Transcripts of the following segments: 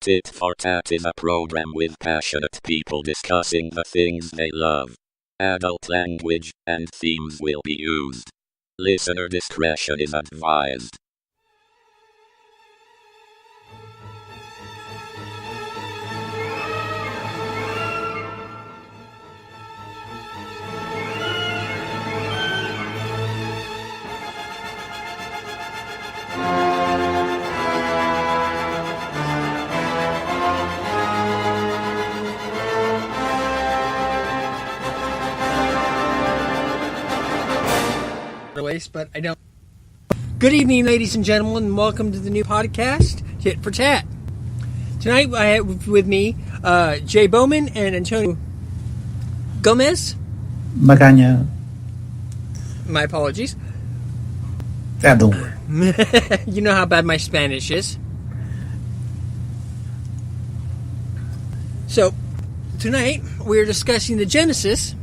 Tit For Tat is a program with passionate people discussing the things they love. Adult language and themes will be used. Listener discretion is advised. But I don't. Good evening, ladies and gentlemen, and welcome to the new podcast, Tit For Tat. Tonight I have with me Jay Bowman and Antonio Gomez. Magaña. My apologies. Don't worry. You know how bad my Spanish is. So, tonight we're discussing the genesis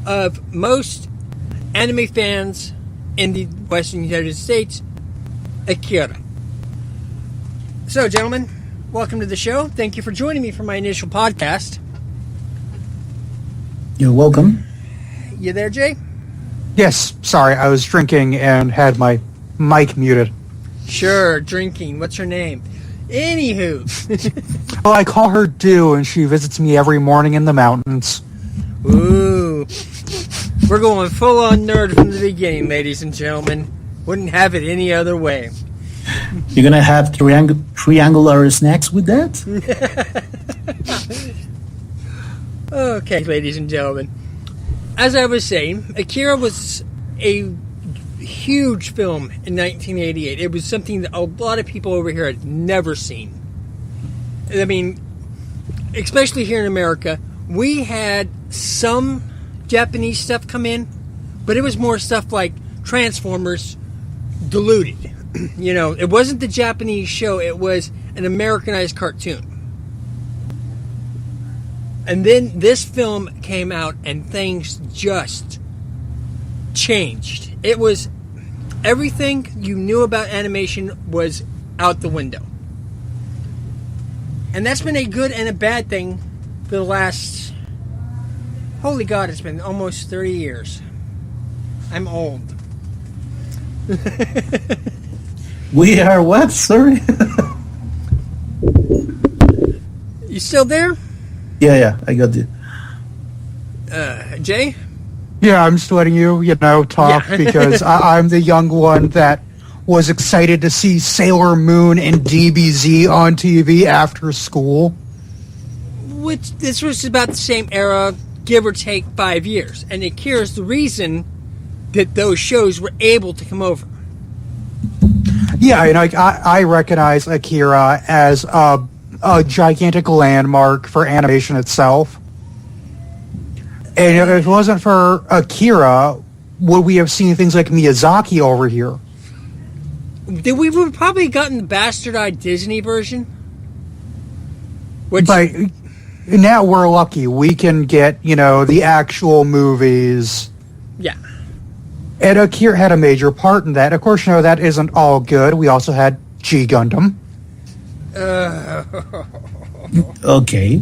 of most anime fans in the Western United States, Akira. So, gentlemen, welcome to the show. Thank you for joining me for my initial podcast. You're welcome. You there, Jay? Yes, sorry, I was drinking and had my mic muted. Sure, drinking. What's her name? Anywho. Well, I call her Dew, and she visits me every morning in the mountains. Ooh. We're going full-on nerd from the beginning, ladies and gentlemen. Wouldn't have it any other way. You're gonna have triangular snacks with that? Okay, ladies and gentlemen. As I was saying, Akira was a huge film in 1988. It was something that a lot of people over here had never seen. I mean, especially here in America, we had some Japanese stuff come in, but it was more stuff like Transformers diluted. You know, it wasn't the Japanese show, it was an Americanized cartoon. And then this film came out and things just changed. It was everything you knew about animation was out the window. And that's been a good and a bad thing for the last, holy God, it's been almost 30 years. I'm old. We are what? Sorry? You still there? Yeah, I got it. Jay? Yeah, I'm just letting you, talk Yeah. because I'm the young one that was excited to see Sailor Moon and DBZ on TV after school. Which, this was about the same era, give or take 5 years. And Akira's the reason that those shows were able to come over. Yeah, I recognize Akira as a gigantic landmark for animation itself. And if it wasn't for Akira, would we have seen things like Miyazaki over here? We would have probably gotten the bastardized Disney version. Which, But now we're lucky. We can get, the actual movies. yeah. And Akira had a major part in that. Of course, that isn't all good. We also had G Gundam. Okay.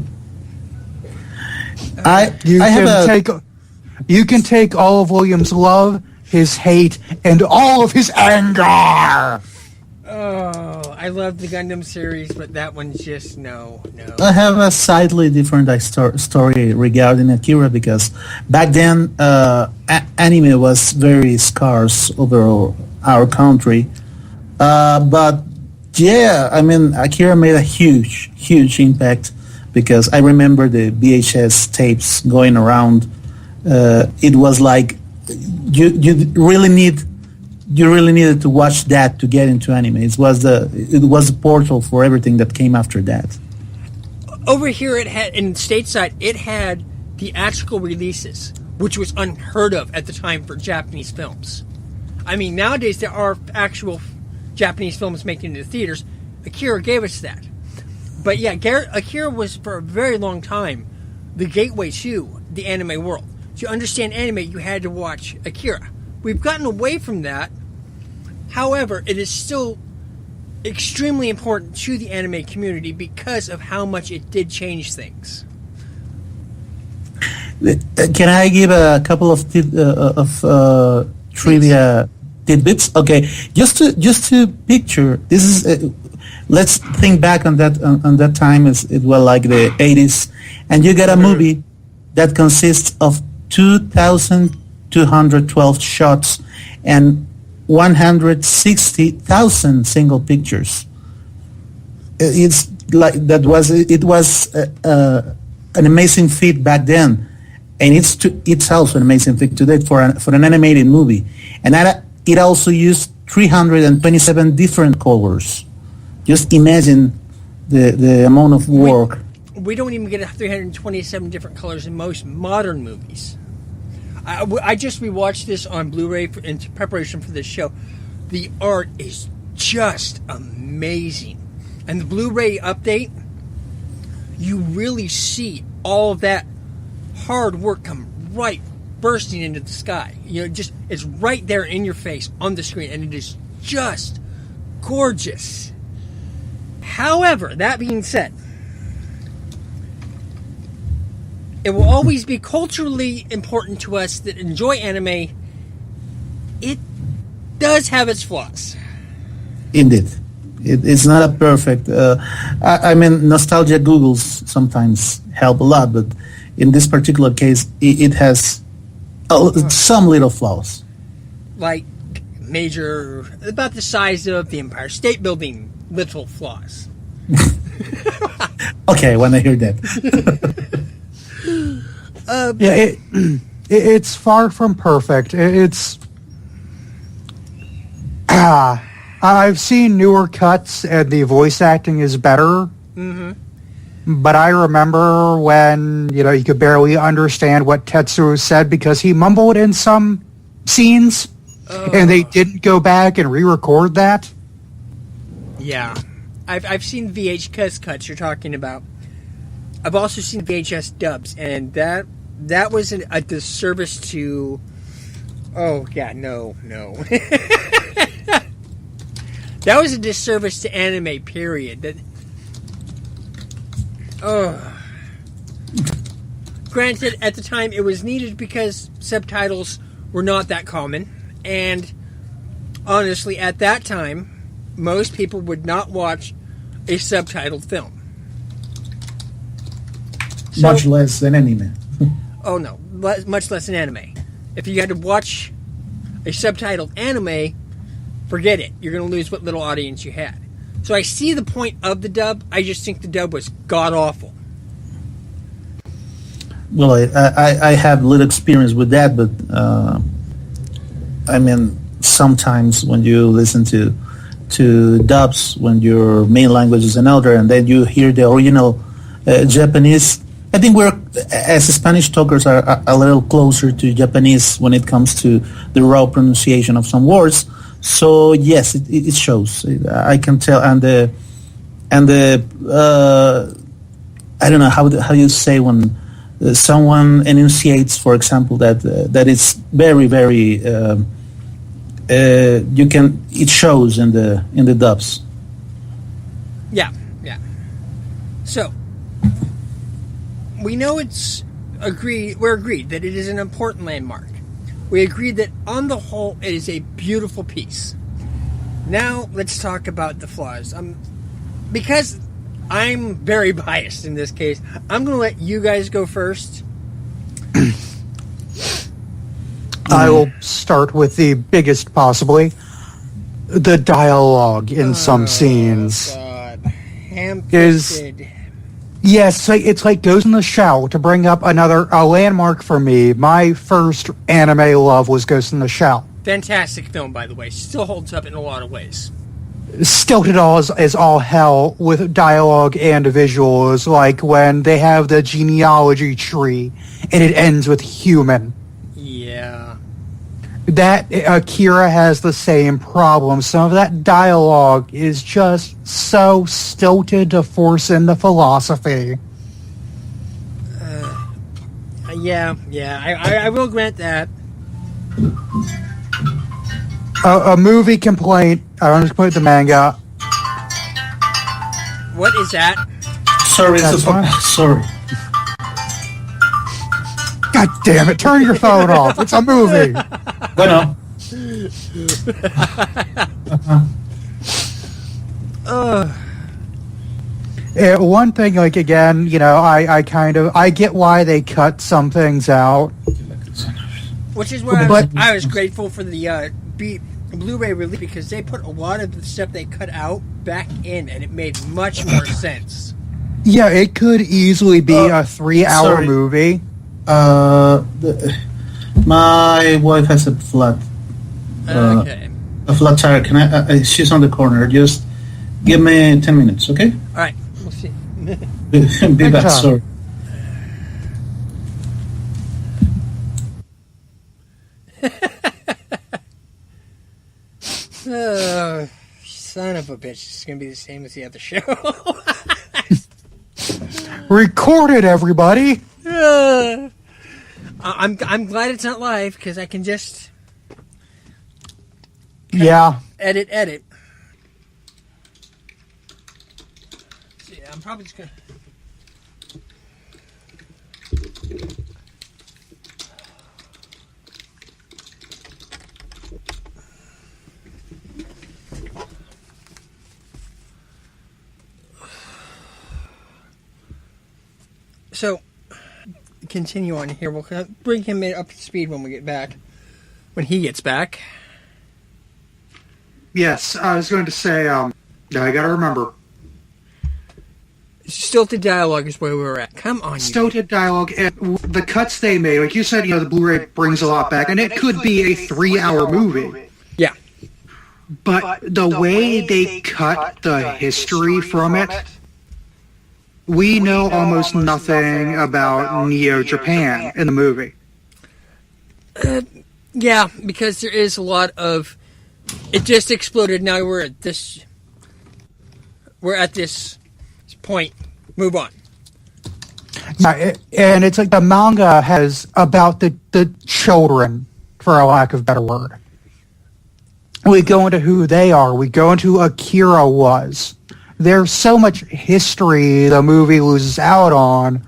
You can take all of William's love, his hate, and all of his anger. Oh, I love the Gundam series, but that one's just no. I have a slightly different story regarding Akira because back then anime was very scarce over our country. But yeah, I mean, Akira made a huge impact because I remember the VHS tapes going around. It was like you really needed to watch that to get into anime. It was the portal for everything that came after that. Over here, it had, in stateside, it had theatrical releases, which was unheard of at the time for Japanese films. I mean, nowadays there are actual Japanese films making it into theaters. Akira gave us that. But yeah, Akira was for a very long time the gateway to the anime world. To understand anime, you had to watch Akira. We've gotten away from that. However, it is still extremely important to the anime community because of how much it did change things. Can I give a couple of trivia tidbits? Okay, just to picture this is. Let's think back on that time as it was like the 80s, and you get a movie that consists of 2,212 shots and 160,000 single pictures. It's like it was an amazing feat back then, and it's also an amazing feat today for an animated movie. And it also used 327 different colors. Just imagine the amount of work. We don't even get 327 different colors in most modern movies. I just rewatched this on Blu-ray in preparation for this show. The art is just amazing. And the Blu-ray update, you really see all of that hard work come right bursting into the sky. It's right there in your face on the screen, and it is just gorgeous. However, that being said, it will always be culturally important to us that enjoy anime. It does have its flaws. Indeed. It's not a perfect... I mean, nostalgia googles sometimes help a lot, but in this particular case, it has some little flaws. Like major... About the size of the Empire State Building little flaws. Okay, when I hear that. It's far from perfect. I've seen newer cuts and the voice acting is better. Mm-hmm. But I remember when you could barely understand what Tetsuo said because he mumbled in some scenes, and they didn't go back and re-record that. Yeah, I've seen VHS cuts you're talking about. I've also seen VHS dubs, and that was a disservice to... Oh, yeah, no. That was a disservice to anime, period. Granted, at the time, it was needed because subtitles were not that common, and honestly, at that time, most people would not watch a subtitled film. Much less than anime. Oh no, much less than anime. If you had to watch a subtitled anime, forget it. You're going to lose what little audience you had. So I see the point of the dub. I just think the dub was god-awful. Well, I have little experience with that, but I mean, sometimes when you listen to dubs, when your main language is another, and then you hear the original Japanese, I think we're, as Spanish talkers, are a little closer to Japanese when it comes to the raw pronunciation of some words. So yes, it shows. I can tell, and the I don't know how you say when someone enunciates, for example, that is very very it shows in the dubs. Yeah. So we know we're agreed that it is an important landmark. We agreed that on the whole it is a beautiful piece. Now let's talk about the flaws. Because I'm very biased in this case, I'm going to let you guys go first. I will start with the biggest possibly. The dialogue in some scenes is... Yes, it's like Ghost in the Shell. To bring up a landmark for me, my first anime love was Ghost in the Shell. Fantastic film, by the way. Still holds up in a lot of ways. Stilted as all hell with dialogue and visuals, like when they have the genealogy tree and it ends with human. Yeah. That Akira has the same problem. Some of that dialogue is just so stilted to force in the philosophy. Yeah, I will grant that. A movie complaint, I don't just put the manga, What is that? Sorry, sorry. God damn it! Turn your phone off. It's a movie. Bueno. One thing, like again, I get why they cut some things out. Which is why I was grateful for the Blu-ray release, because they put a lot of the stuff they cut out back in, and it made much more sense. Yeah, it could easily be a 3-hour movie. My wife has a flat. Okay. A flat tire. Can I? She's on the corner. Just give me 10 minutes, okay? All right. We'll see. Be back. Sorry. Son of a bitch. It's going to be the same as the other show. Record it, everybody. I'm glad it's not live, because I can just... Yeah. Edit. See, I'm probably just going to... So, continue on here. We'll bring him up to speed when we get back. When he gets back. Yes, I was going to say, I gotta remember. Stilted dialogue is where we were at. Come on, Stilted dialogue, and the cuts they made, like you said, the Blu-ray brings a lot back, and it could be a 3-hour movie. Yeah. But the way they cut the history from it, we know almost nothing about Neo-Japan in the movie. Yeah, because there is a lot of... It just exploded. Now we're at this point. Move on. Yeah, and it's like the manga has about the children, for a lack of a better word. We go into who they are. We go into who Akira was. There's so much history the movie loses out on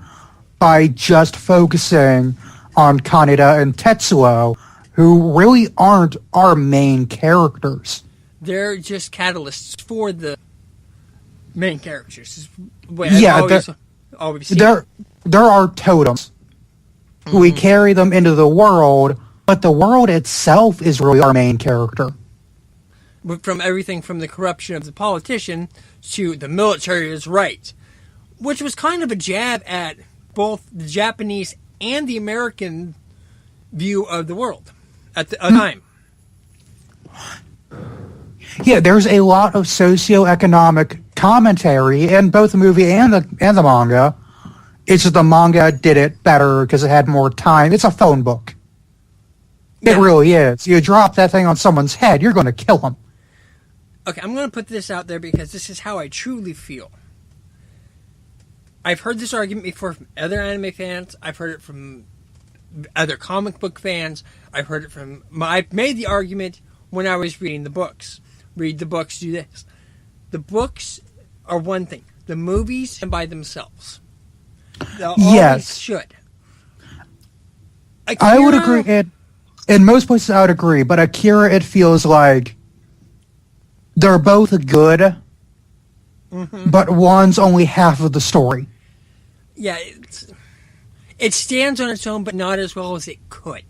by just focusing on Kaneda and Tetsuo, who really aren't our main characters. They're just catalysts for the main characters. They're our totems. Mm-hmm. We carry them into the world, but the world itself is really our main character. From everything from the corruption of the politician to the military is right, which was kind of a jab at both the Japanese and the American view of the world at the time. Yeah, there's a lot of socioeconomic commentary in both the movie and the manga. It's just the manga did it better because it had more time. It's a phone book. It really is. You drop that thing on someone's head, you're going to kill them. Okay, I'm going to put this out there because this is how I truly feel. I've heard this argument before from other anime fans. I've heard it from other comic book fans. I've heard it from... I've made the argument when I was reading the books. Read the books, do this. The books are one thing. The movies stand by themselves. They always should. Akira, I would agree. In most places, I would agree. But Akira, it feels like they're both good, but one's only half of the story. Yeah, it stands on its own, but not as well as it could.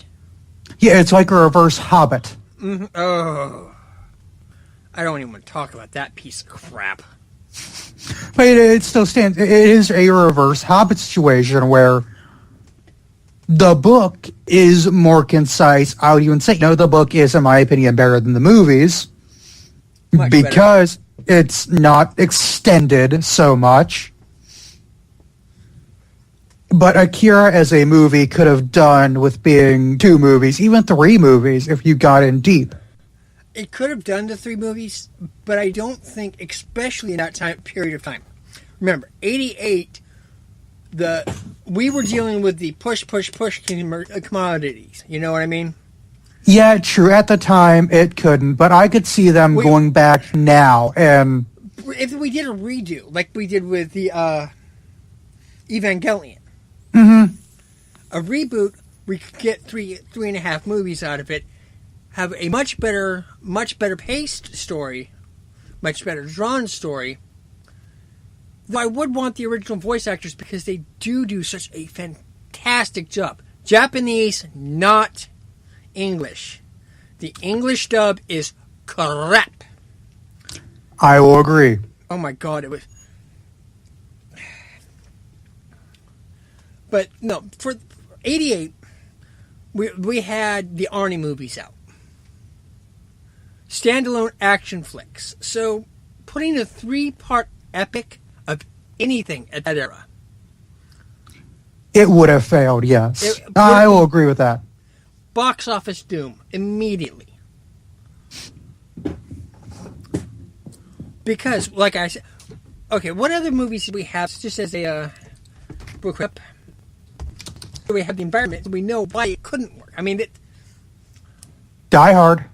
Yeah, it's like a reverse Hobbit. Mm-hmm. Oh, I don't even want to talk about that piece of crap. But it still stands. It is a reverse Hobbit situation where the book is more concise. I would even say, the book is, in my opinion, better than the movies. Much because it's not extended so much. But Akira as a movie could have done with being 2 movies, even 3 movies, if you got in deep. It could have done the 3 movies, but I don't think, especially in that period of time. Remember, 88, we were dealing with the push commodities. You know what I mean? Yeah, true. At the time, it couldn't, but I could see them going back now and if we did a redo, like we did with the Evangelion, a reboot, we could get 3.5 movies out of it, have a much better paced story, much better drawn story. Though I would want the original voice actors because they do such a fantastic job. Japanese, not English. The English dub is crap. I will agree. Oh my god, it was... But, no, for 88, we had the Arnie movies out. Standalone action flicks. So, putting a 3-part epic of anything at that era. It would have failed, yes. I will agree with that. Box office doom, immediately. Because, like I said... Okay, what other movies did we have, just as a book clip? We have the environment, so we know why it couldn't work. I mean, Die Hard.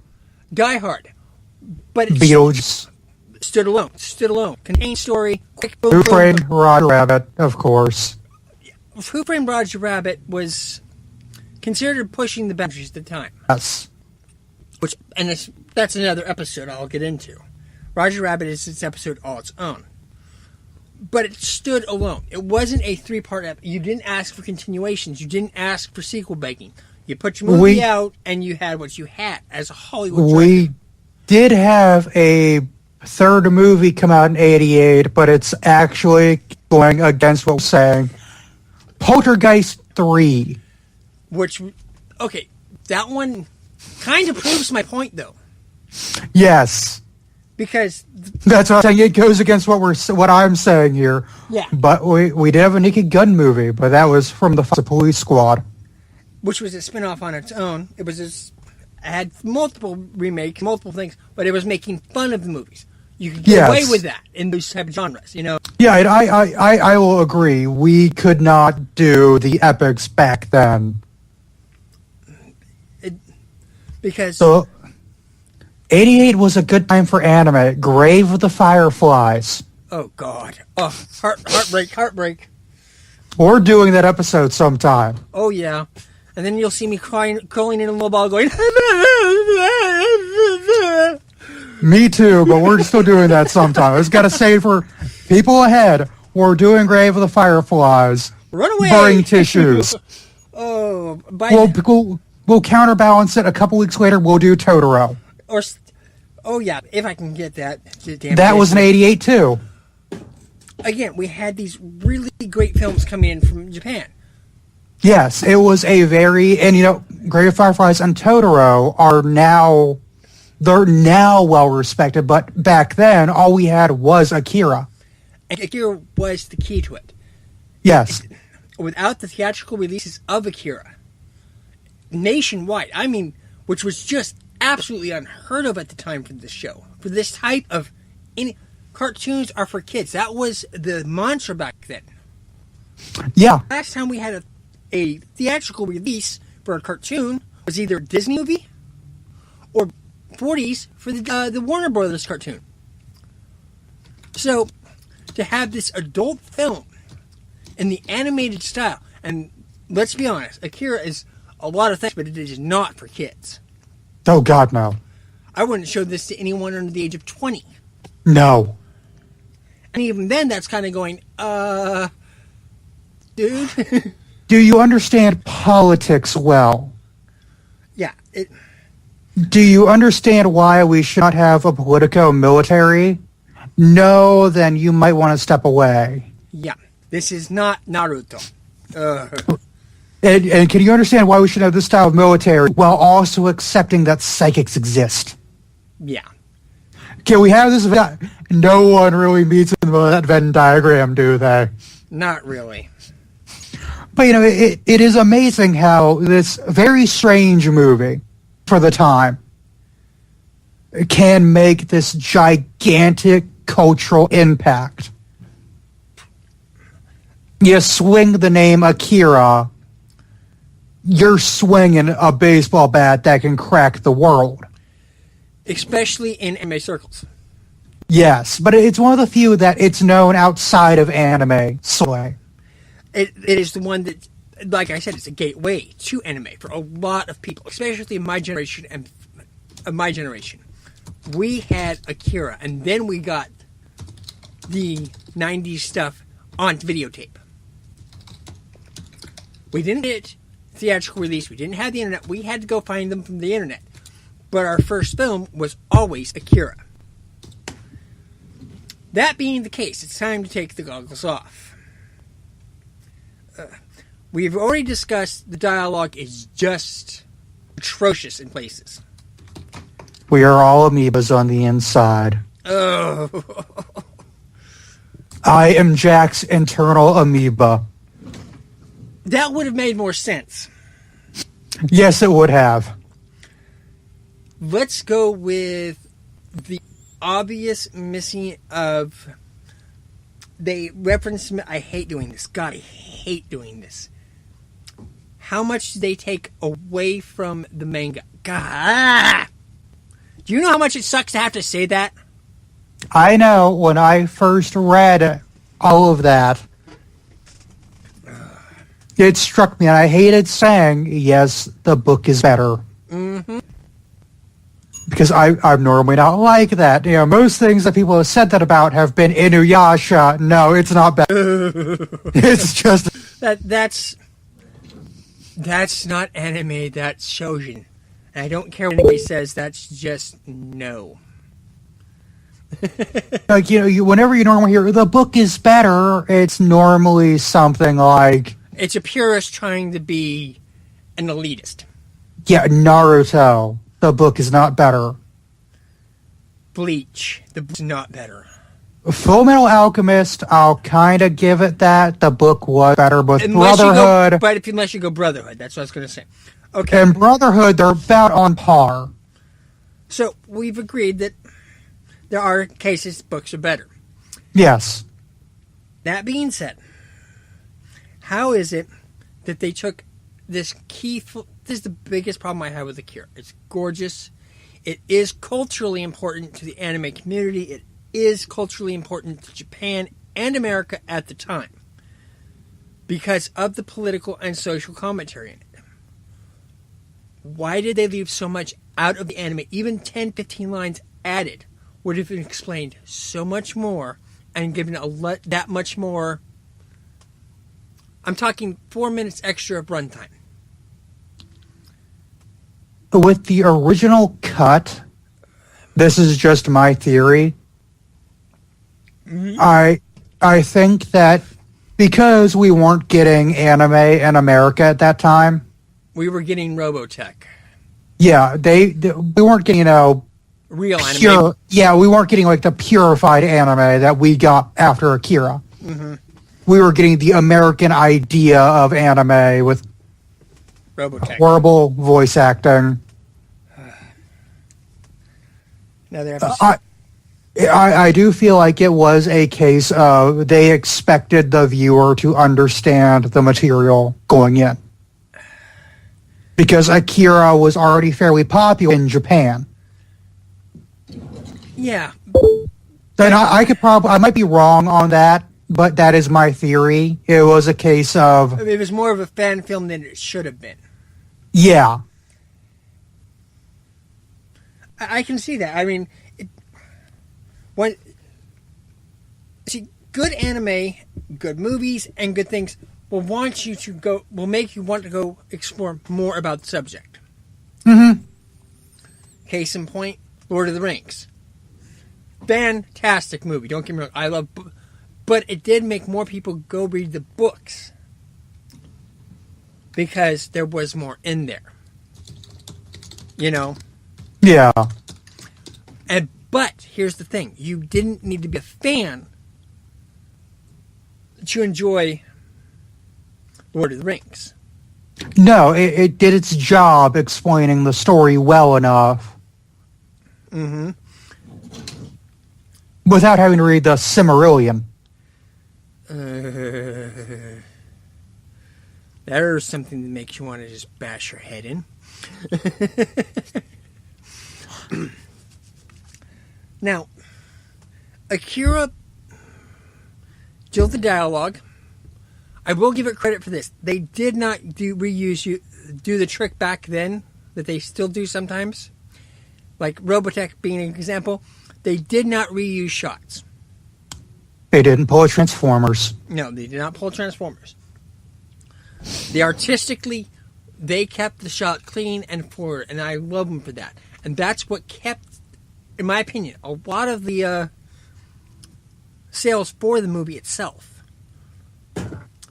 But it Beetlejuice. stood alone. Contained story, quick boom, Who Framed Roger Rabbit, of course. Who Framed Roger Rabbit was considered pushing the boundaries at the time. Yes. That's another episode I'll get into. Roger Rabbit is its episode all its own. But it stood alone. It wasn't a 3-part episode. You didn't ask for continuations. You didn't ask for sequel begging. You put your movie out, and you had what you had as a Hollywood director. We did have a third movie come out in 88, but it's actually going against what we're saying. Poltergeist 3. Okay, that one kind of proves my point, though. Yes. Because... That's what I'm saying. It goes against what I'm saying here. Yeah. But we did have a Naked Gun movie, but that was from the Police Squad. Which was a spin-off on its own. It had multiple remakes, multiple things, but it was making fun of the movies. You could get away with that in those type of genres, you know? Yeah, I will agree. We could not do the epics back then. Because... So, 88 was a good time for anime. Grave of the Fireflies. Oh, God. Oh, heartbreak. We're doing that episode sometime. Oh, yeah. And then you'll see me crying, curling in a little ball going... Me too, but we're still doing that sometime. I just got to say for people ahead, we're doing Grave of the Fireflies. Run away! Burning tissues. Oh, we'll counterbalance it. A couple weeks later, we'll do Totoro. Oh, yeah, if I can get that. That was in 88, too. Again, we had these really great films coming in from Japan. Yes, it was a very... And, Grave of Fireflies and Totoro are now... They're now well-respected, but back then, all we had was Akira. And Akira was the key to it. Yes. Without the theatrical releases of Akira, nationwide, which was just absolutely unheard of at the time for this show. For this type of... cartoons are for kids. That was the mantra back then. Yeah. Last time we had a theatrical release for a cartoon was either a Disney movie or 40s for the Warner Brothers cartoon. So, to have this adult film in the animated style, and let's be honest, Akira is a lot of things, but it is not for kids. Oh, God, no. I wouldn't show this to anyone under the age of 20. No. And even then, that's kind of going, dude. Do you understand politics well? Yeah. Do you understand why we should not have a politico-military? No, then you might want to step away. Yeah. This is not Naruto. And can you understand why we should have this style of military while also accepting that psychics exist? Yeah. Can we have this? No one really meets in that Venn diagram, do they? Not really. But, it is amazing how this very strange movie, for the time, can make this gigantic cultural impact. You swing the name Akira, you're swinging a baseball bat that can crack the world. Especially in anime circles. Yes, but it's one of the few that it's known outside of anime. So, It is the one that, like I said, it's a gateway to anime for a lot of people, especially my generation and my generation. We had Akira, and then we got the 90s stuff on videotape. We didn't get theatrical release. We didn't have the internet. We had to go find them from the internet. But our first film was always Akira. That being the case, it's time to take the goggles off. We've already discussed the dialogue is just atrocious in places. we are all amoebas on the inside. Oh. I am Jack's internal amoeba. That would have made more sense. Yes, it would have. Let's go with the obvious missing of... They reference... I hate doing this. God, I hate doing this. How much do they take away from the manga? God! Do you know how much it sucks to have to say that? I know when I first read all of that, it struck me, and I hated saying, yes, the book is better. Mm-hmm. Because I'm normally not like that. You know, most things that people have said that about have been Inuyasha. No, it's not better. It's just... That's not anime, that's shoujin. And I don't care what anybody says, that's just no. Like, you know, whenever you normally hear, the book is better, it's normally something like... It's a purist trying to be an elitist. Yeah, Naruto. The book is not better. Bleach. The book's not better. Full Metal Alchemist, I'll kind of give it that. The book was better, but Unless Brotherhood... unless you go Brotherhood, that's what I was going to say. Okay. And Brotherhood, they're about on par. So, we've agreed that there are cases books are better. Yes. That being said, how is it that they took this key... This is the biggest problem I have with Akira. It's gorgeous. It is culturally important to the anime community. It is culturally important to Japan and America at the time because of the political and social commentary in it. Why did they leave so much out of the anime? Even 10, 15 lines added would have explained so much more and given that much more... I'm talking 4 minutes extra of runtime. With the original cut, this is just my theory. I think that because we weren't getting anime in America at that time. We were getting Robotech. Yeah, we weren't getting, real pure, anime. Yeah, we weren't getting like the purified anime that we got after Akira. Mm-hmm. We were getting the American idea of anime with Robotech. horrible voice acting. Now they have I do feel like it was a case of they expected the viewer to understand the material going in. Because Akira was already fairly popular in Japan. Yeah. And I might be wrong on that, but that is my theory. It was a case of... It was more of a fan film than it should have been. Yeah. I can see that. I mean, good anime, good movies, and good things will make you want to go explore more about the subject. Mm-hmm. Case in point, Lord of the Rings. Fantastic movie. Don't get me wrong. I love, but it did make more people go read the books because there was more in there. You know. Yeah. But here's the thing. You didn't need to be a fan to enjoy Lord of the Rings. No, it did its job explaining the story well enough. Mm-hmm. Without having to read the Silmarillion. There's something that makes you want to just bash your head in. Now, Akira, still the dialogue. I will give it credit for this. They did not do the trick back then that they still do sometimes. Like Robotech being an example. They did not reuse shots. They didn't pull Transformers. No, they did not pull Transformers. They kept the shot clean and forward, and I love them for that. And that's what kept, in my opinion, a lot of the sales for the movie itself.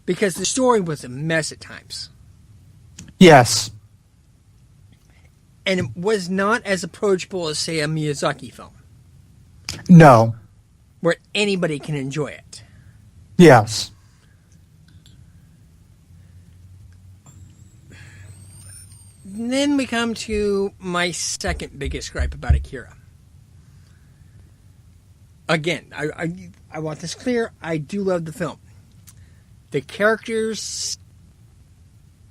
Because the story was a mess at times. Yes. And it was not as approachable as, say, a Miyazaki film. No. Where anybody can enjoy it. Yes. Then we come to my second biggest gripe about Akira. Again, I want this clear. I do love the film. The characters,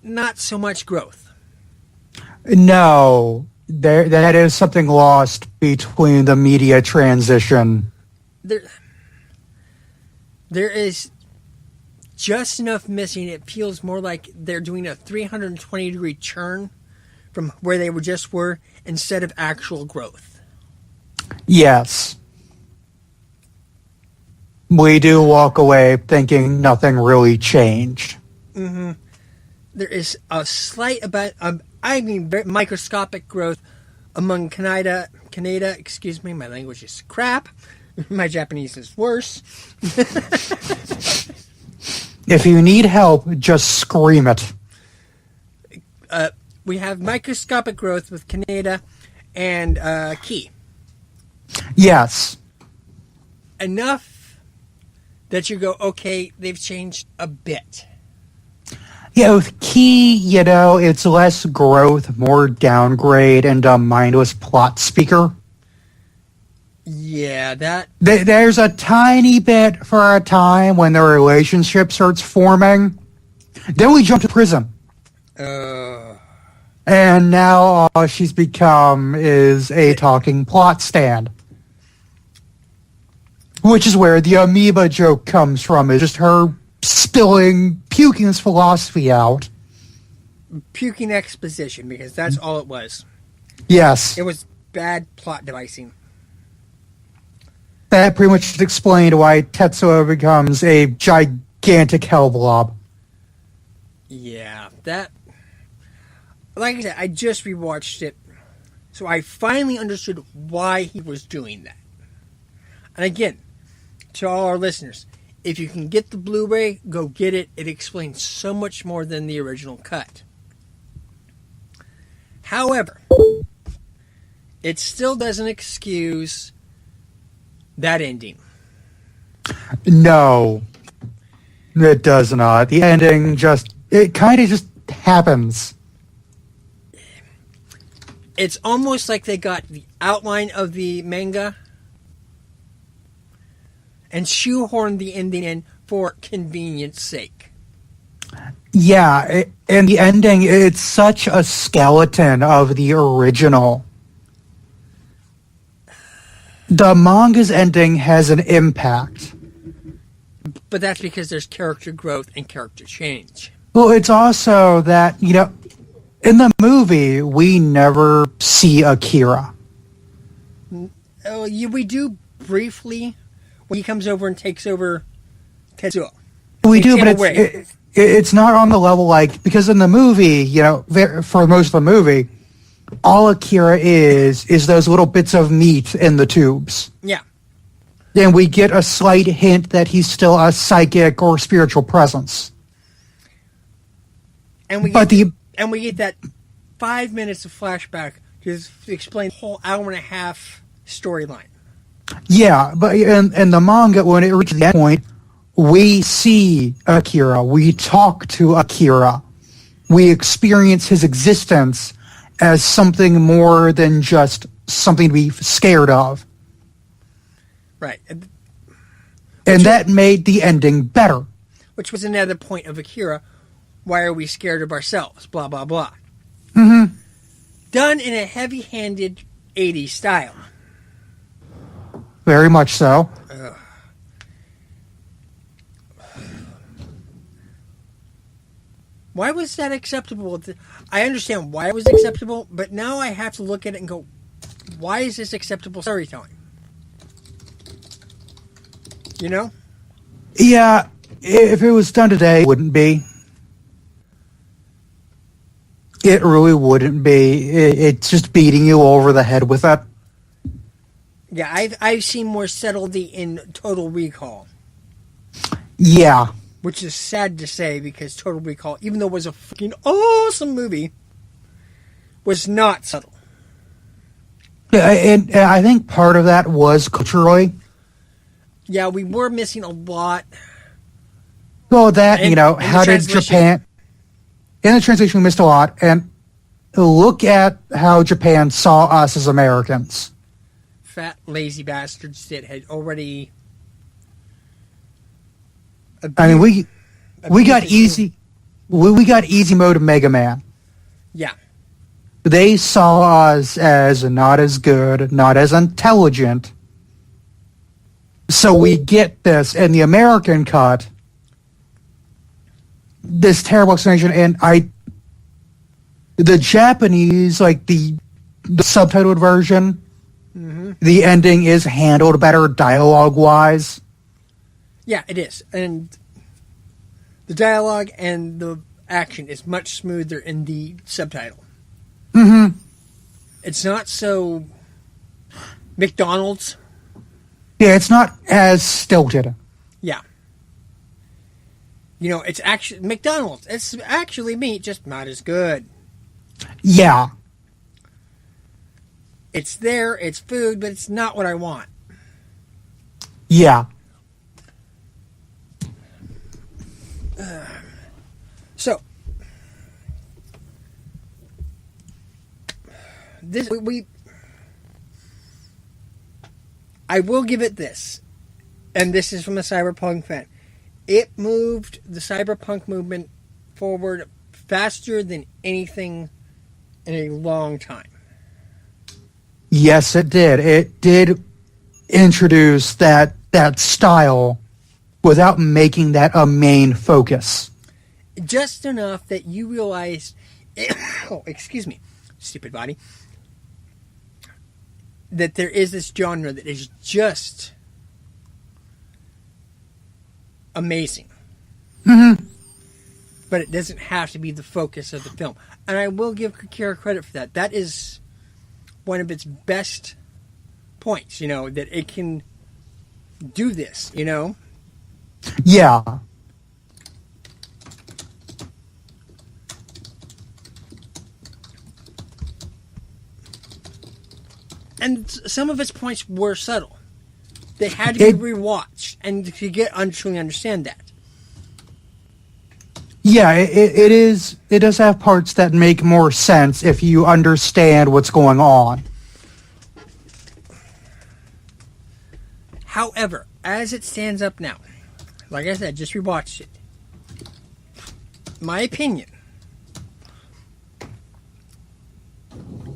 not so much growth. No. That is something lost between the media transition. There is just enough missing. It feels more like they're doing a 320-degree turn from where they were instead of actual growth. Yes. We do walk away thinking nothing really changed. Mm-hmm. There is a slight very microscopic growth among Kaneda. Excuse me, my language is crap. My Japanese is worse. If you need help, just scream it. We have microscopic growth with Kaneda and Ki. Yes. Enough that you go, okay, they've changed a bit. Yeah, with Ki, it's less growth, more downgrade, and a mindless plot speaker. Yeah, that... There's a tiny bit for a time when the relationship starts forming. Then we jump to prison. And now all she's become is a talking plot stand. Which is where the amoeba joke comes from. It's just her puking his philosophy out. Puking exposition, because that's all it was. Yes. It was bad plot devising. That pretty much explained why Tetsuo becomes a gigantic hell blob. Yeah, that... Like I said, I just rewatched it, so I finally understood why he was doing that. And again, to all our listeners, if you can get the Blu-ray, go get it. It explains so much more than the original cut. However, it still doesn't excuse that ending. No, it does not. The ending it kind of just happens. It's almost like they got the outline of the manga and shoehorned the ending in for convenience sake. Yeah, and the ending, it's such a skeleton of the original. The manga's ending has an impact. But that's because there's character growth and character change. Well, it's also that, in the movie, we never see Akira. We do briefly when he comes over and takes over Tetsuo. We do, but it's not on the level because in the movie, for most of the movie, all Akira is those little bits of meat in the tubes. Yeah. And we get a slight hint that he's still a psychic or spiritual presence. And we get that 5 minutes of flashback to explain the whole hour and a half storyline. Yeah, but in the manga, when it reaches that point, we see Akira, we talk to Akira, we experience his existence as something more than just something to be scared of. Right. And that made the ending better. Which was another point of Akira. Why are we scared of ourselves? Blah, blah, blah. Mm-hmm. Done in a heavy-handed 80s style. very much so. Why was that acceptable? I understand why it was acceptable, but now I have to look at it and go, why is this acceptable storytelling? You know? Yeah, if it was done today, it wouldn't be. It really wouldn't be. It's just beating you over the head with it. Yeah, I've seen more subtlety in Total Recall. Yeah. Which is sad to say because Total Recall, even though it was a fucking awesome movie, was not subtle. Yeah, and I think part of that was culturally. Yeah, we were missing a lot. Well, that, how did Japan... In the translation, we missed a lot. And look at how Japan saw us as Americans. Fat, lazy bastards that had already... we got easy... We got easy mode of Mega Man. Yeah. They saw us as not as good, not as intelligent. So we get this in the American cut, this terrible explanation, and the Japanese, like the subtitled version, the ending is handled better dialogue-wise. Yeah, it is. And the dialogue and the action is much smoother in the subtitle. Mm-hmm. It's not so McDonald's. Yeah, it's not as stilted. Yeah. It's actually McDonald's. It's actually meat, just not as good. Yeah. It's there, it's food, but it's not what I want. Yeah. So, I will give it this, and this is from a cyberpunk fan. It moved the cyberpunk movement forward faster than anything in a long time. Yes, it did. It did introduce that style without making that a main focus. Just enough that you realize, oh, excuse me, stupid body, that there is this genre that is just amazing. Mm-hmm. But it doesn't have to be the focus of the film. And I will give Akira credit for that. That is one of its best points, that it can do this, Yeah. And some of its points were subtle. They had to be rewatched and to truly understand that. Yeah, it is. It does have parts that make more sense if you understand what's going on. However, as it stands up now, like I said, just rewatched it. My opinion,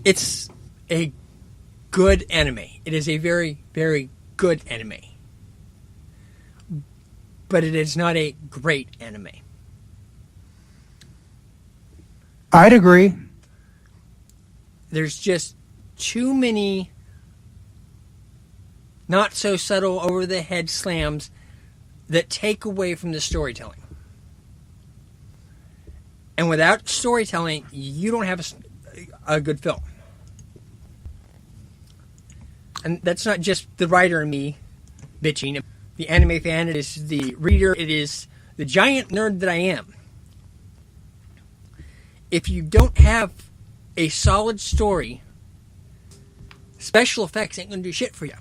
it's a good anime. It is a very, very good anime. But it is not a great anime. I'd agree. There's just too many not so subtle over the head slams that take away from the storytelling. And without storytelling, you don't have a good film. And that's not just the writer and me bitching. The anime fan, it is the reader, it is the giant nerd that I am. If you don't have a solid story, special effects ain't going to do shit for you.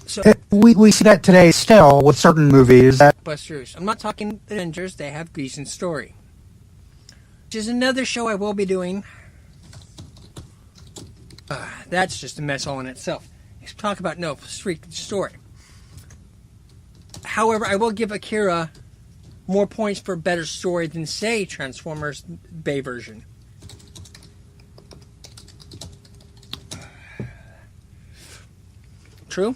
So, we see that today still with certain movies. Busters. I'm not talking Avengers. They have decent story. Which is another show I will be doing. That's just a mess all in itself. Let's talk about no freaking story. However, I will give Akira more points for better story than, say, Transformers Bay version. true.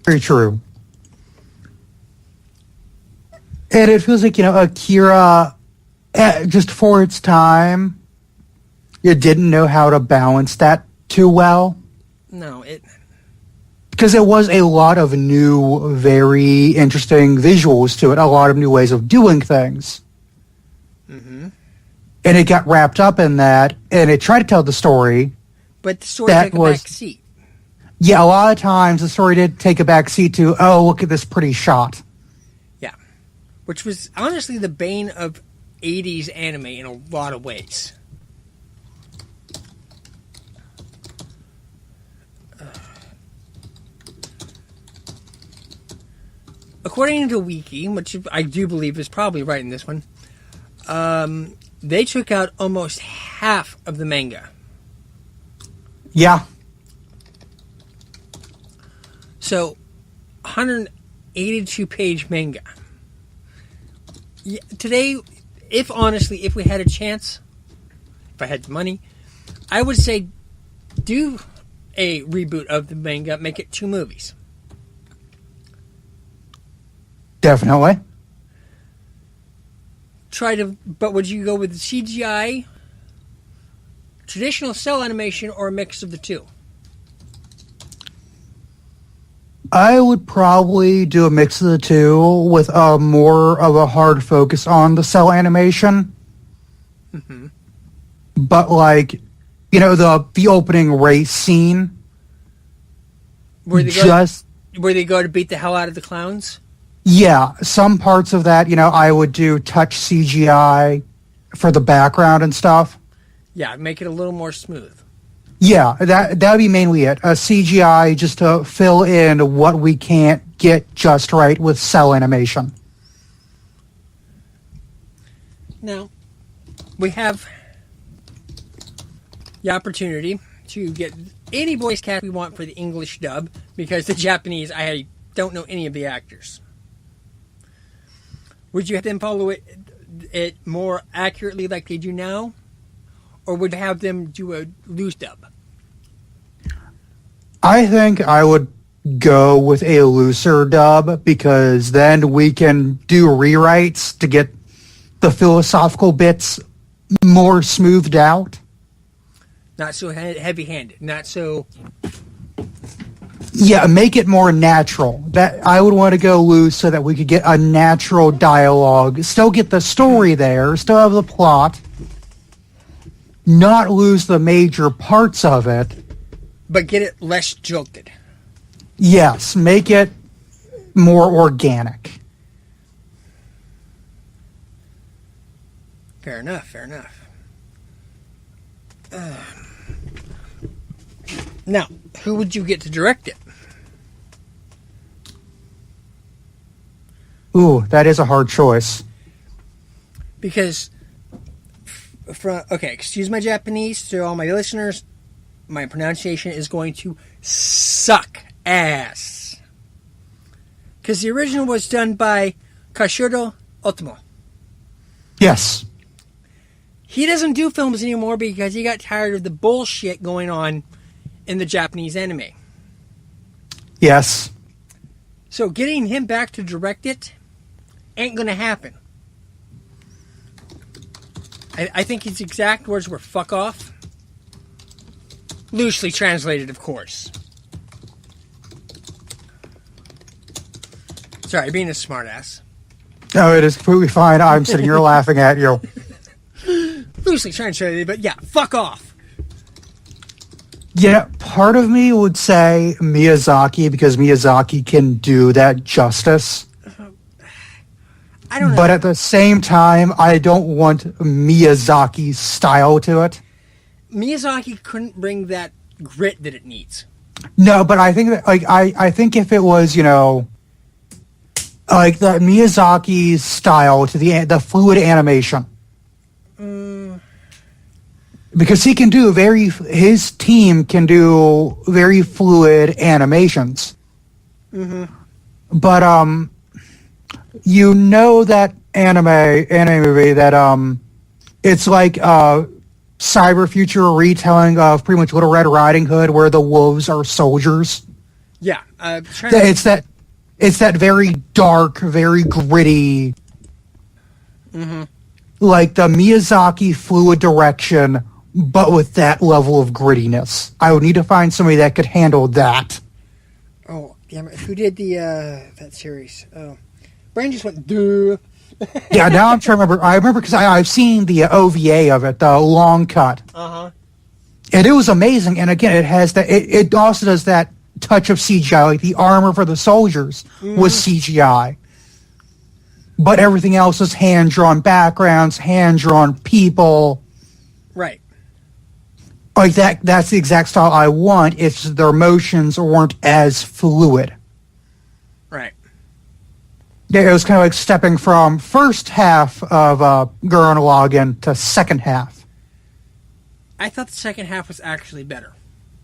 Very true. And it feels like, Akira, just for its time, it didn't know how to balance that too well. No, because there was a lot of new, very interesting visuals to it, a lot of new ways of doing things. Mm-hmm. And it got wrapped up in that, and it tried to tell the story. But the story took a back seat. Yeah, a lot of times the story did take a back seat to, oh, look at this pretty shot. Yeah. Which was honestly the bane of 80s anime in a lot of ways. According to Wiki, which I do believe is probably right in this one, they took out almost half of the manga. Yeah. So, 182-page manga. Yeah, today, if we had a chance, if I had the money, I would say do a reboot of the manga, make it 2 movies. Definitely. But would you go with CGI, traditional cell animation, or a mix of the two? I would probably do a mix of the two with more of a hard focus on the cell animation. Mm-hmm. But the opening race scene, Where they go to beat the hell out of the clowns? Yeah, some parts of that, I would do touch CGI for the background and stuff. Yeah, make it a little more smooth. Yeah, that would be mainly it. A CGI just to fill in what we can't get just right with cell animation. Now, we have the opportunity to get any voice cast we want for the English dub, because the Japanese, I don't know any of the actors. Would you have them follow it more accurately like they do now? Or would you have them do a loose dub? I think I would go with a looser dub, because then we can do rewrites to get the philosophical bits more smoothed out. Not so heavy-handed. Not so... Yeah, make it more natural. That I would want to go loose so that we could get a natural dialogue, still get the story there, still have the plot, not lose the major parts of it. But get it less jolted. Yes, make it more organic. Fair enough. Now, who would you get to direct it? Ooh, that is a hard choice. Because, excuse my Japanese to all my listeners, my pronunciation is going to suck ass. Because the original was done by Kashiro Otomo. Yes. He doesn't do films anymore because he got tired of the bullshit going on in the Japanese anime. Yes. So getting him back to direct it ain't gonna happen. I think his exact words were "fuck off." Loosely translated, of course. Sorry, being a smartass. No, it is completely fine. I'm sitting here laughing at you. Loosely translated, but yeah, fuck off. Yeah, part of me would say Miyazaki, because Miyazaki can do that justice. I don't know. But at the same time, I don't want Miyazaki's style to it. Miyazaki couldn't bring that grit that it needs. No, but I think that, I think if it was, the Miyazaki's style to the fluid animation. Because he can do his team can do very fluid animations. Mm-hmm. But, that anime movie that, it's like a cyber future retelling of pretty much Little Red Riding Hood, where the wolves are soldiers. Yeah, It's that very dark, very gritty, like the Miyazaki fluid direction, but with that level of grittiness. I would need to find somebody that could handle that. Oh, damn it. Who did that series? Oh. Brain just went, duh. Yeah, now I'm trying to remember. I remember because I've seen the OVA of it, the long cut. Uh-huh. And it was amazing. And again, it has that. It also does that touch of CGI, like the armor for the soldiers was CGI. But everything else is hand-drawn backgrounds, hand-drawn people. Right. Like that's the exact style I want. It's their motions weren't as fluid. Right. Yeah, it was kind of like stepping from first half of Gurren Lagann to second half. I thought the second half was actually better.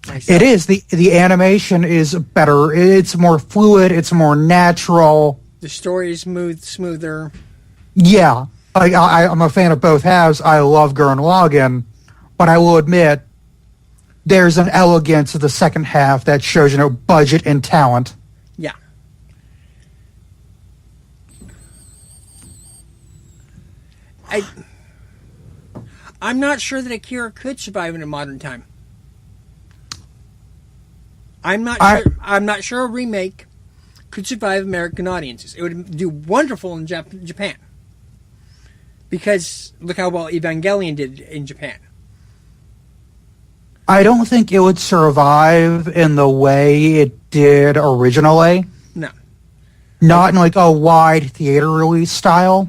Myself. It is. The animation is better. It's more fluid. It's more natural. The story is smoother. Yeah. I'm a fan of both halves. I love Gurren Lagann, but I will admit there's an elegance to the second half that shows, budget and talent. Yeah. I'm not sure that Akira could survive in a modern time. I'm not sure a remake could survive American audiences. It would do wonderful in Japan. Because look how well Evangelion did in Japan. I don't think it would survive in the way it did originally. No. Not in like a wide theater release style.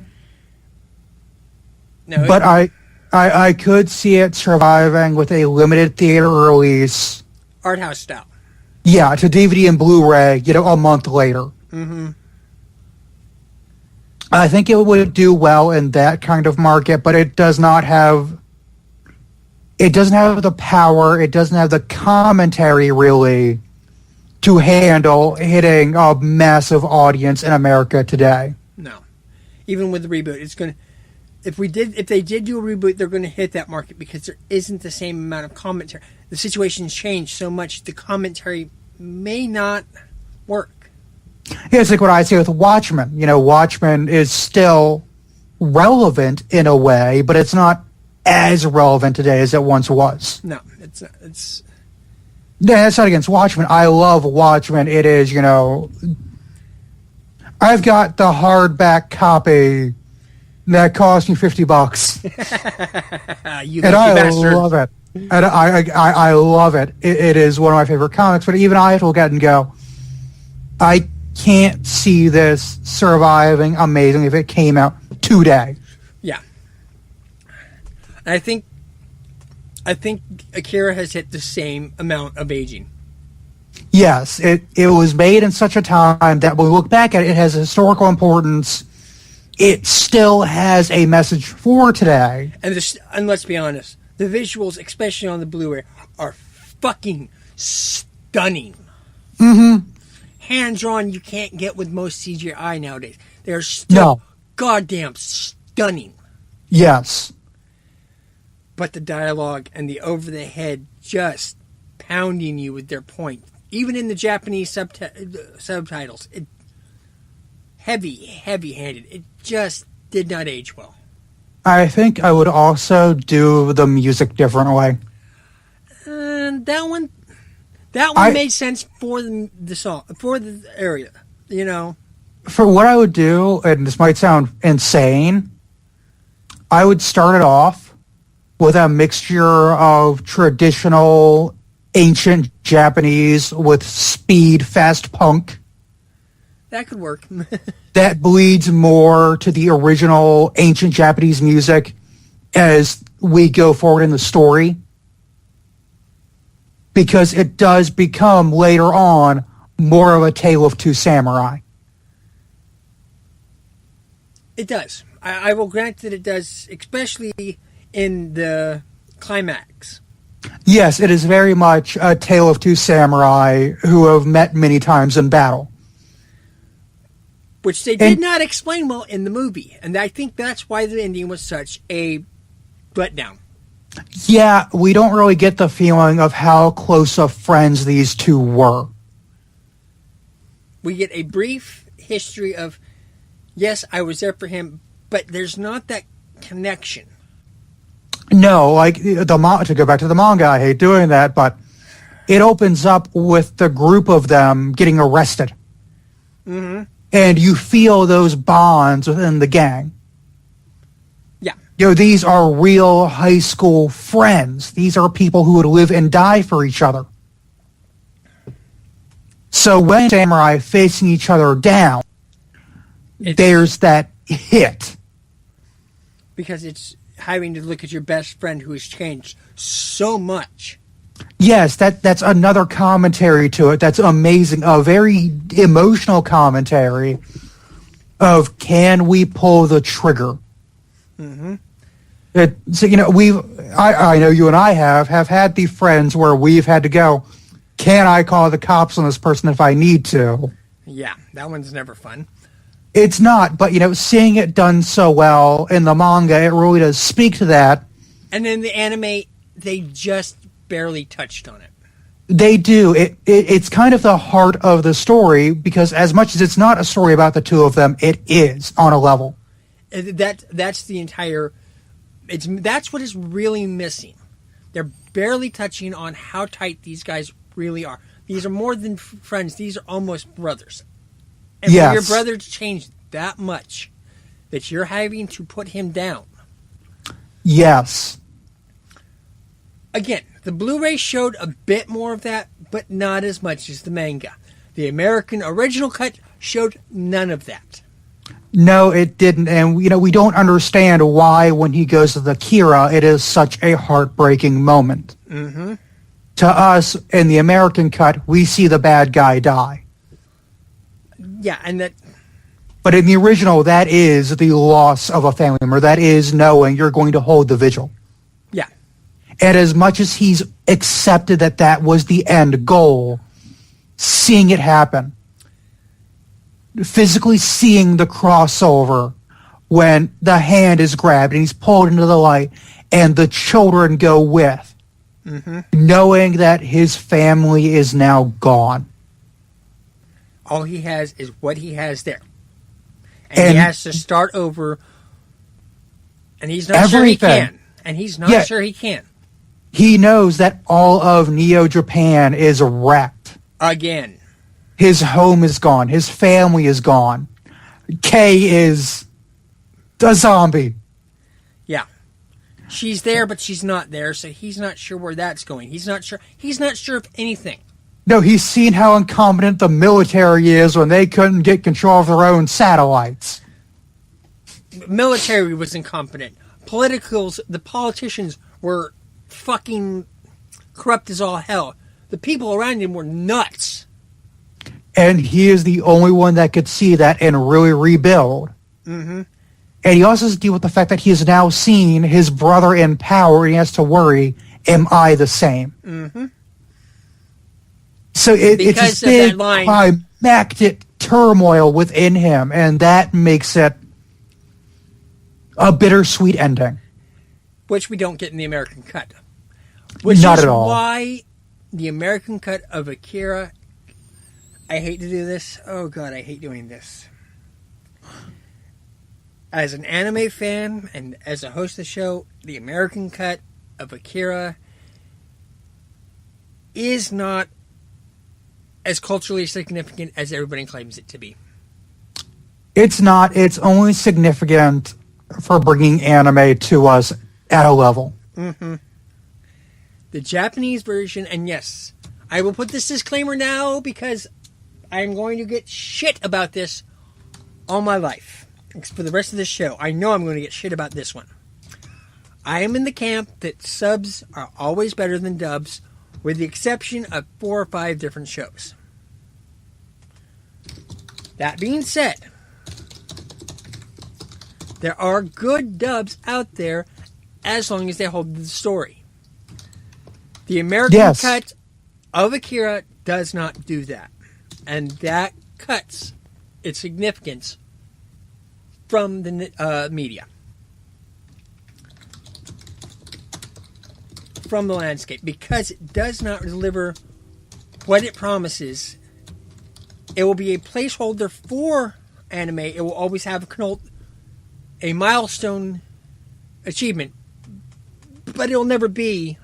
No. But I could see it surviving with a limited theater release. Art house style. Yeah, to DVD and Blu-ray, a month later. Mm-hmm. I think it would do well in that kind of market, but it doesn't have the power, it doesn't have the commentary really to handle hitting a massive audience in America today. No. Even with the reboot, it's going to if they did do a reboot, they're going to hit that market because there isn't the same amount of commentary. The situation's changed so much, the commentary may not work. Yeah, it's like what I say with Watchmen. Watchmen is still relevant in a way, but it's not as relevant today as it once was. No, it's. Yeah, that's not against Watchmen. I love Watchmen. It is, I've got the hardback copy that cost me $50. You and I bastard. love it. And I love it. It is one of my favorite comics, but even I will get and go, I can't see this surviving amazing if it came out today. Yeah. And I think Akira has hit the same amount of aging. Yes, it was made in such a time that when we look back at it, it has historical importance. It still has a message for today. And let's be honest, the visuals, especially on the Blu-ray, are fucking stunning. Mm-hmm. Hand-drawn you can't get with most CGI nowadays. They're still goddamn stunning. Yes. But the dialogue and the over-the-head just pounding you with their point. Even in the Japanese subtitles, heavy-handed. It just did not age well. I think I would also do the music differently. And that one made sense for the song, for the area, For what I would do, and this might sound insane, I would start it off with a mixture of traditional ancient Japanese with speed, fast punk. That could work. That bleeds more to the original ancient Japanese music as we go forward in the story. Because it does become, later on, more of a tale of two samurai. It does. I will grant that it does, especially in the climax. Yes, it is very much a tale of two samurai who have met many times in battle. Which they did not explain well in the movie. And I think that's why the ending was such a letdown. Yeah, we don't really get the feeling of how close of friends these two were. We get a brief history of, yes, I was there for him, but there's not that connection. No, like, to go back to the manga, I hate doing that, but it opens up with the group of them getting arrested. Mm-hmm. And you feel those bonds within the gang. Yeah. These are real high school friends. These are people who would live and die for each other. So when samurai facing each other down, there's that hit. Because it's having to look at your best friend who has changed so much. Yes, that's another commentary to it. That's amazing. A very emotional commentary of, can we pull the trigger? Mm-hmm. I know you and I have had the friends where we've had to go, can I call the cops on this person if I need to? Yeah, that one's never fun. It's not, but, seeing it done so well in the manga, it really does speak to that. And in the anime, they just barely touched on it. They do. It's kind of the heart of the story, because as much as it's not a story about the two of them, it is on a level. That's the entire... That's what is really missing. They're barely touching on how tight these guys really are. These are more than friends. These are almost brothers. And yes. When your brother's changed that much that you're having to put him down. Yes. Again, the Blu-ray showed a bit more of that, but not as much as the manga. The American original cut showed none of that. No, it didn't. And, we don't understand why when he goes to the Akira, it is such a heartbreaking moment. Mm-hmm. To us, in the American cut, we see the bad guy die. Yeah, and that... But in the original, that is the loss of a family member. That is knowing you're going to hold the vigil. Yeah. And as much as he's accepted that that was the end goal, seeing it happen, physically seeing the crossover when the hand is grabbed and he's pulled into the light and the children go with, mm-hmm. knowing that his family is now gone. All he has is what he has there. And he has to start over, and he's not sure he can. And he's not sure he can. He knows that all of Neo Japan is wrecked. Again. His home is gone. His family is gone. Kay is a zombie. Yeah. She's there, but she's not there, so he's not sure where that's going. He's not sure of anything. No, he's seen how incompetent the military is when they couldn't get control of their own satellites. Military was incompetent. The politicians were fucking corrupt as all hell. The people around him were nuts. And he is the only one that could see that and really rebuild. Mm-hmm. And he also has to deal with the fact that he has now seen his brother in power, and he has to worry, am I the same? Mm-hmm. So it's a big climactic turmoil within him, and that makes it a bittersweet ending. Which we don't get in the American cut. Not at all. Why the American cut of Akira... I hate to do this. Oh, God, I hate doing this. As an anime fan and as a host of the show, the American cut of Akira is not as culturally significant as everybody claims it to be. It's not. It's only significant for bringing anime to us at a level. Mm-hmm. The Japanese version, and yes, I will put this disclaimer now because I'm going to get shit about this all my life. For the rest of this show, I know I'm going to get shit about this one. I am in the camp that subs are always better than dubs, with the exception of 4 or 5 different shows. That being said, there are good dubs out there as long as they hold the story. The American cut of Akira does not do that. And that cuts its significance from the media. From the landscape. Because it does not deliver what it promises It will be a placeholder for anime. It will always have a milestone achievement, but it'll never be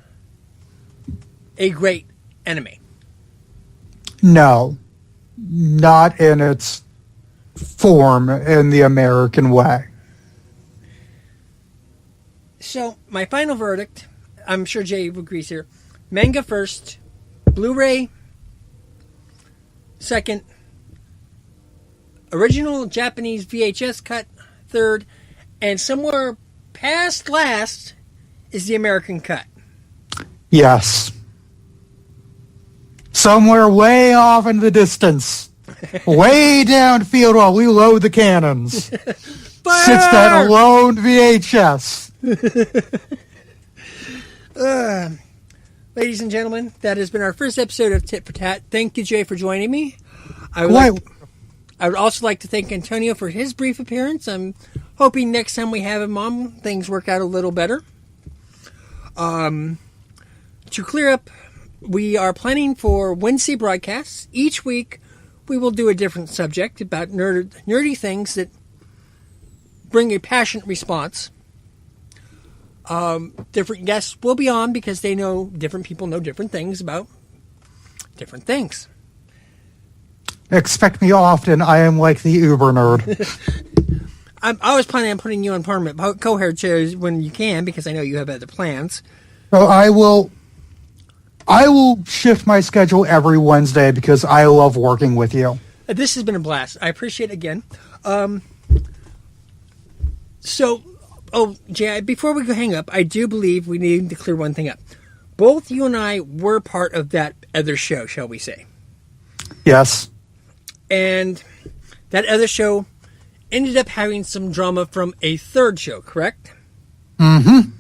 a great anime. No, not in its form in the American way. So, my final verdict, I'm sure Jay agrees here, manga first, Blu-ray second, original Japanese VHS cut third, and somewhere past last is the American cut. Yes. Somewhere way off in the distance, way downfield while we load the cannons, sits that lone VHS. Ladies and gentlemen, that has been our first episode of Tit For Tat. Thank you, Jay, for joining me. I would also like to thank Antonio for his brief appearance. I'm hoping next time we have him on, things work out a little better. To clear up, we are planning for Wednesday broadcasts. Each week, we will do a different subject about nerdy things that bring a passionate response. Different guests will be on because different people know different things about different things. Expect me often. I am like the uber nerd. I was planning on putting you on permanent co-head shows when you can because I know you have other plans. So I will shift my schedule every Wednesday because I love working with you. This has been a blast. I appreciate it again. Jay, before we go hang up, I do believe we need to clear one thing up. Both you and I were part of that other show, shall we say. Yes. And that other show ended up having some drama from a third show, correct? Mm-hmm.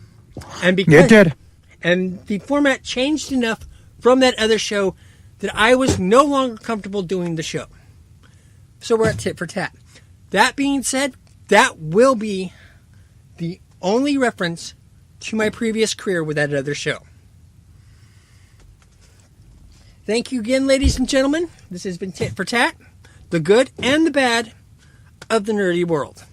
And it did. And the format changed enough from that other show that I was no longer comfortable doing the show. So we're at Tit For Tat. That being said, that will be the only reference to my previous career with that other show. Thank you again, ladies and gentlemen. This has been Tit For Tat, the good and the bad of the nerdy world.